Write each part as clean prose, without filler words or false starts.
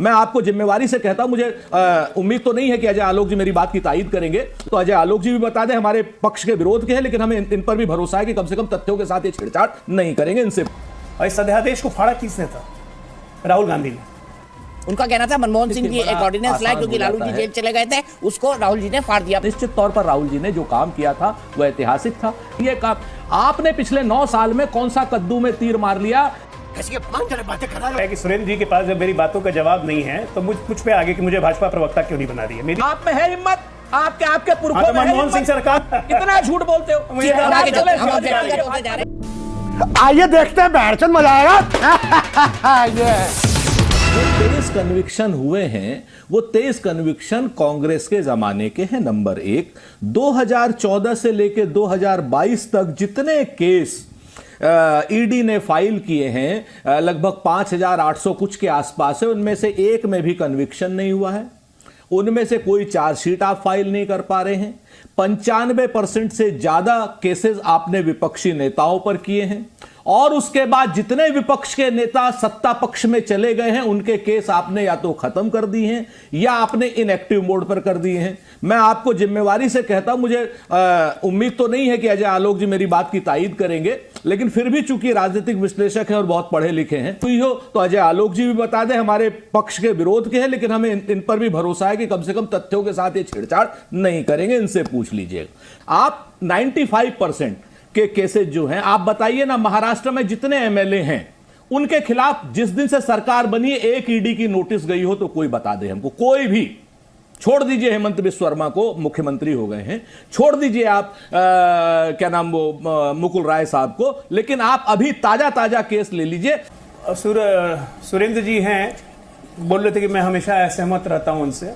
मैं आपको जिम्मेवारी से कहता हूं, मुझे उम्मीद तो नहीं है कि अजय आलोक जी मेरी बात की तायीद करेंगे, तो अजय आलोक जी भी बता दें हमारे पक्ष के विरोध के हैं, लेकिन हमें इन पर भी भरोसा है कि कम से कम तथ्यों के साथ ये छेड़छाड़ नहीं करेंगे इनसे। और इस अध्यादेश को फाड़ा किसने था? राहुल गांधी ने। उनका कहना था मनमोहन सिंह जी एक ऑर्डिनेंस लाए क्योंकि लालू जी जेल चले गए थे, उसको राहुल जी ने फाड़ दिया। निश्चित तौर पर राहुल जी ने जो काम किया था वह ऐतिहासिक था। ये काम आपने पिछले 9 साल में कौन सा कद्दू में तीर मार लिया? बातें कर रहा है कि सुरेंद्र जी के पास जब मेरी बातों का जवाब नहीं है तो मुझ पे आगे कि मुझे भाजपा प्रवक्ता क्यों नहीं बना रही है? मेरी आप में है हिम्मत, आपके पुरखों में मनमोहन सिंह सरकार इतना झूठ बोलते हो। आइए देखते हैं, बैठचंद मजा आएगा। जो 23 कन्विक्शन हुए हैं वो 23 कन्विक्शन कांग्रेस के जमाने के हैं। नंबर 1, 2014 से लेकर 2022 तक जितने केस ईडी ने फाइल किए हैं लगभग 5800 कुछ के आसपास है, उनमें से एक में भी कन्विक्शन नहीं हुआ है। उनमें से कोई चार्जशीट आप फाइल नहीं कर पा रहे हैं। 95% से ज्यादा केसेस आपने विपक्षी नेताओं पर किए हैं, और उसके बाद जितने विपक्ष के नेता सत्ता पक्ष में चले गए हैं उनके केस आपने या तो खत्म कर दिए हैं या आपने इनएक्टिव मोड पर कर दिए हैं। मैं आपको जिम्मेवारी से कहता हूं, मुझे उम्मीद तो नहीं है कि अजय आलोक जी मेरी बात की तायीद करेंगे, लेकिन फिर भी चूंकि राजनीतिक विश्लेषक हैं और बहुत पढ़े लिखे हैं तो अजय आलोक जी भी बता दें हमारे पक्ष के विरोध के हैं, लेकिन हमें इन पर भी भरोसा है कि कम से कम तथ्यों के साथ ये छेड़छाड़ नहीं करेंगे। इनसे पूछ लीजिएगा। आप 95% के केसेस जो हैं, आप बताइए ना, महाराष्ट्र में जितने एमएलए हैं उनके खिलाफ जिस दिन से सरकार बनी है एक ईडी की नोटिस गई हो तो कोई बता दे हमको। कोई भी, छोड़ दीजिए हेमंत बिस्व शर्मा को, मुख्यमंत्री हो गए हैं, छोड़ दीजिए आप क्या नाम वो मुकुल राय साहब को, लेकिन आप अभी ताजा केस ले लीजिए। सुरेंद्र जी हैं, बोल रहे थे कि मैं हमेशा असहमत रहता हूं उनसे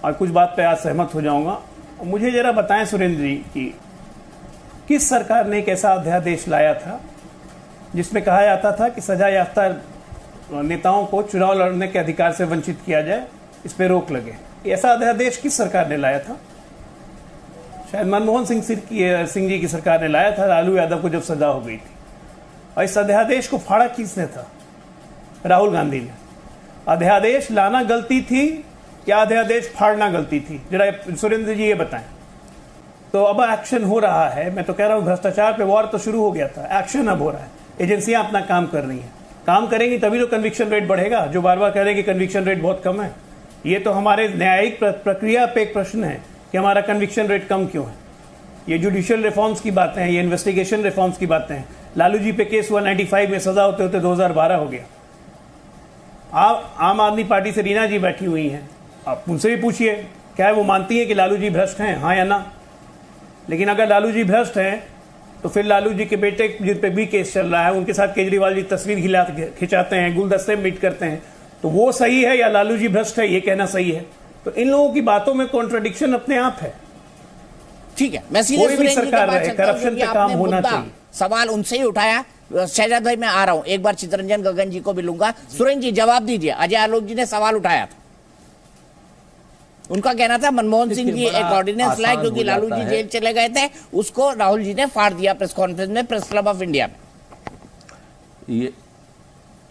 और कुछ बात पे आज सहमत हो जाऊंगा। मुझे जरा बताएं सुरेंद्र जी की किस सरकार ने एक ऐसा अध्यादेश लाया था जिसमें कहा जाता था कि सजा याफ्ता नेताओं को चुनाव लड़ने के अधिकार से वंचित किया जाए, इस पे रोक लगे। ऐसा अध्यादेश किस सरकार ने लाया था? शायद मनमोहन सिंह जी की सरकार ने लाया था, लालू यादव को जब सजा हो गई थी। और इस अध्यादेश को फाड़ा किसने था? राहुल गांधी ने। अध्यादेश लाना गलती थी या अध्यादेश फाड़ना गलती थी? जरा सुरेंद्र जी ये बताएं। तो अब एक्शन हो रहा है। मैं तो कह रहा हूं भ्रष्टाचार पे वॉर तो शुरू हो गया था, एक्शन अब हो रहा है। एजेंसियां अपना काम कर रही हैं, काम करेंगी तभी तो कन्विक्शन रेट बढ़ेगा। जो बार बार कह रहे हैं कि कन्विक्शन रेट बहुत कम है, ये तो हमारे न्यायिक प्रक्रिया पे एक प्रश्न है कि हमारा कन्विक्शन रेट कम क्यों है। ये जुडिशियल रिफॉर्म्स की बातें हैं, ये इन्वेस्टिगेशन रिफॉर्म्स की बातें हैं। लालू जी पे केस हुआ 95 में, सजा होते होते 2012 हो गया। आम आदमी पार्टी से रीना जी बैठी हुई हैं, आप उनसे भी पूछिए क्या है वो मानती है कि लालू जी भ्रष्ट हैं, हाँ या ना? लेकिन अगर लालू जी भ्रष्ट हैं तो फिर लालू जी के बेटे जिन पे भी केस चल रहा है उनके साथ केजरीवाल जी तस्वीर खिंचाते हैं, गुलदस्ते मीट करते हैं, तो वो सही है या लालू जी भ्रष्ट है ये कहना सही है? तो इन लोगों की बातों में कॉन्ट्रडिक्शन अपने आप है। ठीक है, मैं सीधे कोई भी सरकार रहे, करप्शन पे काम होना चाहिए। सवाल उनसे ही उठाया। शहजाद भाई मैं आ रहा हूं, एक बार चितरंजन गगन जी को भी लूंगा। सुरेंद्र जी जवाब दीजिए, अजय आलोक जी ने सवाल उठाया था, उनका कहना था मनमोहन सिंह जी एक ऑर्डिनेंस लाए क्योंकि लालू जी जेल चले गए थे, उसको राहुल जी ने फाड़ दिया प्रेस कॉन्फ्रेंस में, प्रेस क्लब ऑफ इंडिया में।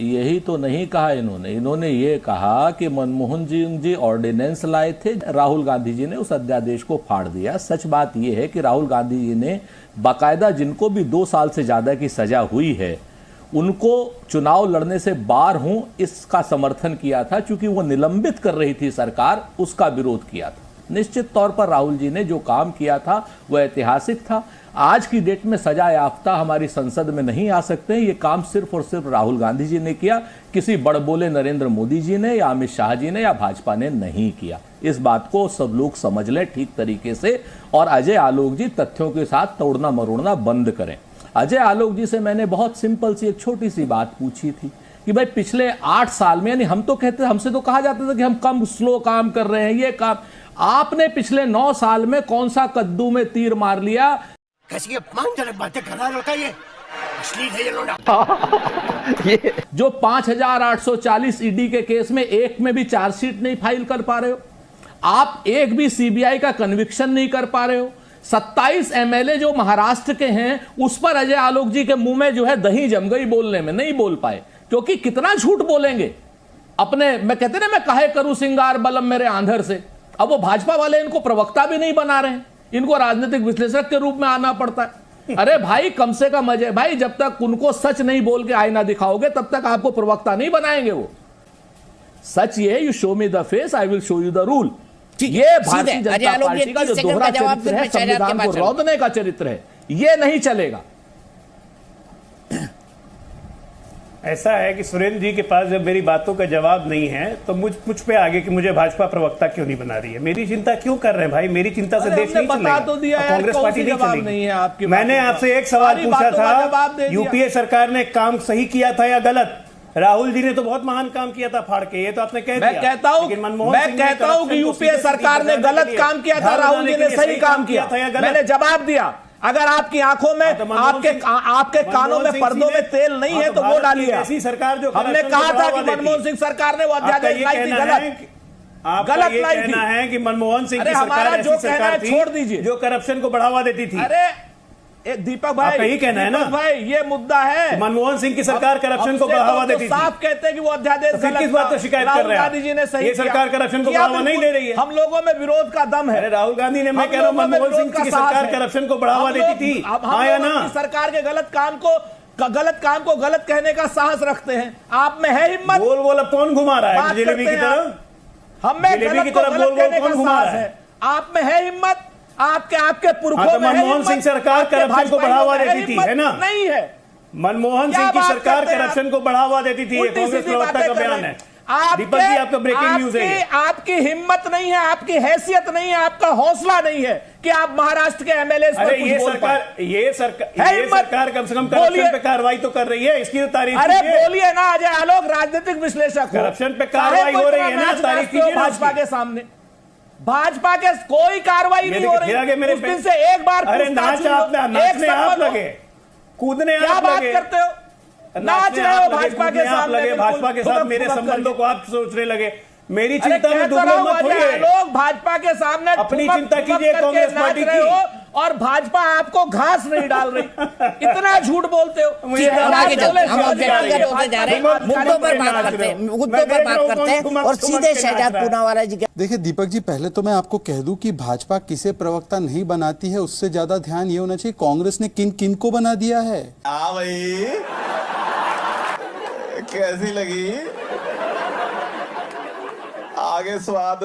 यही तो नहीं कहा इन्होंने ये कहा कि मनमोहन सिंह जी ऑर्डिनेंस लाए थे, राहुल गांधी जी ने उस अध्यादेश को फाड़ दिया। सच बात यह है कि राहुल गांधी जी ने बाकायदा जिनको भी 2 साल से ज्यादा की सजा हुई है उनको चुनाव लड़ने से बाहर हूं इसका समर्थन किया था, क्योंकि वो निलंबित कर रही थी सरकार, उसका विरोध किया था। निश्चित तौर पर राहुल जी ने जो काम किया था वह ऐतिहासिक था। आज की डेट में सजा याफ्ता हमारी संसद में नहीं आ सकते हैं, ये काम सिर्फ और सिर्फ राहुल गांधी जी ने किया, किसी बड़बोले नरेंद्र मोदी जी ने या अमित शाह जी ने या भाजपा ने नहीं किया। इस बात को सब लोग समझ लें ठीक तरीके से, और अजय आलोक जी तथ्यों के साथ तोड़ना मरोड़ना बंद करें। अजय आलोक जी से मैंने बहुत सिंपल सी एक छोटी सी बात पूछी थी कि भाई पिछले 8 साल में, यानी हम तो कहते, हमसे तो कहा जाता था कि हम कम स्लो काम कर रहे हैं, ये काम, आपने पिछले 9 साल में कौन सा कद्दू में तीर मार लिया? कैसी बातें कर रहा है लड़का, ये असली है ये लोड़ा। जो 5840 ईडी के केस में एक में भी चार्जशीट नहीं फाइल कर पा रहे हो आप, एक भी सीबीआई का कन्विक्शन नहीं कर पा रहे हो। 27 एमएलए जो महाराष्ट्र के हैं उस पर अजय आलोक जी के मुंह में जो है दही जम गई, बोलने में नहीं बोल पाए, क्योंकि कितना झूठ बोलेंगे। अपने, मैं कहते ना, मैं काहे करूं सिंगार बलम मेरे आंधर से। अब वो भाजपा वाले इनको प्रवक्ता भी नहीं बना रहे हैं, इनको राजनीतिक विश्लेषक के रूप में आना पड़ता है। अरे भाई कम से कम अजय भाई, जब तक उनको सच नहीं बोल के आईना दिखाओगे तब तक आपको प्रवक्ता नहीं बनाएंगे वो। सच ये है, you show me the face I will show you the rule. ये भारतीय जनता पार्टी का जो दोहरा चरित्र है, संविधान को रौंदने का चरित्र है, ये नहीं चलेगा। ऐसा है कि सुरेंद्र जी के पास जब मेरी बातों का जवाब नहीं है तो मुझ पे आगे कि मुझे भाजपा प्रवक्ता क्यों नहीं बना रही है। मेरी चिंता क्यों कर रहे हैं भाई? मेरी चिंता से देश नहीं चलेगा, तो दिया कांग्रेस पार्टी नहीं जवाब चलेगी। नहीं है आपकी। मैंने आपसे एक सवाल पूछा था, यूपीए सरकार ने काम सही किया था या गलत? राहुल जी ने तो बहुत महान काम किया था फाड़ के, ये तो आपने कह दिया। मैं कहता हूं कि यूपीए सरकार ने गलत काम किया था, राहुल जी ने सही काम किया। मैंने जवाब दिया, अगर आपकी आंखों में, आपके कानों में, पर्दों में तेल नहीं है तो वो डालिए। ऐसी सरकार जो हमने कहा था कि मनमोहन सिंह सरकार ने वो अध्यादेश लाई थी, गलत लाई थी। कहना है कि मनमोहन सिंह की हमारा सरकार जो ऐसी कहना है सरकार छोड़ थी दीजिए, जो करप्शन को बढ़ावा देती थी। अरे दीपक भाई, आपका यही कहना है ना? दीपक भाई, ये मुद्दा है, मनमोहन सिंह की सरकार करप्शन को बढ़ावा देती थी। साफ कहते हैं कि वो अध्यादेश फिर किस बात पर शिकायत कर रहे हैं? गांधी जी ने सही ये सरकार करप्शन को बढ़ावा नहीं दे रही है। हम लोगों में विरोध का दम है। अरे राहुल गांधी ने, मैं कह रहा हूं मनमोहन सिंह की सरकार करप्शन को बढ़ावा देती थी, हाँ या ना? सरकार के गलत काम को गलत कहने का साहस रखते हैं। आप में है हिम्मत? गोल गोल अब कौन घुमा रहा है जिलेबी की तरह? हम में जिलेबी की गलत तरफ को गोल गलत गोल कहने कौन का घुमा साहस रहा है? है। आप में है हिम्मत? आपके पुरखों में मनमोहन सिंह सरकार करप्शन को बढ़ावा देती थी, है ना? नहीं है। मनमोहन सिंह की सरकार करप्शन को बढ़ावा देती थी, ये कांग्रेस प्रवक्ता का बयान है। दीपक जी, आपका ब्रेकिंग न्यूज है। आपकी हिम्मत नहीं है, आपकी हैसियत नहीं है, आपका हौसला नहीं है कि आप महाराष्ट्र के एमएलए। अरे ये सरकार कम से कम करप्शन पे कार्रवाई तो कर रही है, इसकी तो तारीफ कीजिए। अरे बोलिए ना अजय आलोक, राजनीतिक विश्लेषक, करप्शन पे कार्रवाई हो रही है ना, तारीफ कीजिए भाजपा के सामने। भाजपा के कोई कार्रवाई नहीं हो रही। उस दिन से एक बार अरे नाचने आप लगे, कूदने आप लगे, बात करते हो, नाच रहे हो भाजपा के सामने, भाजपा के साथ मेरे संबंधों को आप सोचने लगे। मेरी चिंता में दुर्लभ मत होइए। लोग भाजपा के सामने अपनी चिंता कीजिए कांग्रेस पार्टी की, और भाजपा आपको घास नहीं डाल रही। इतना झूठ बोलते हो। हम व्यक्तिगत होते जा रहे हैं, मुद्दों पर बात करते हैं और सीधे शहजाद पूनावाला जी के। देखिए दीपक जी, पहले तो मैं आपको कह दूं कि भाजपा किसे प्रवक्ता नहीं बनाती है, उससे ज्यादा ध्यान ये होना चाहिए कांग्रेस ने किन किन को बना दिया है। भाई कैसी लगी आगे स्वाद?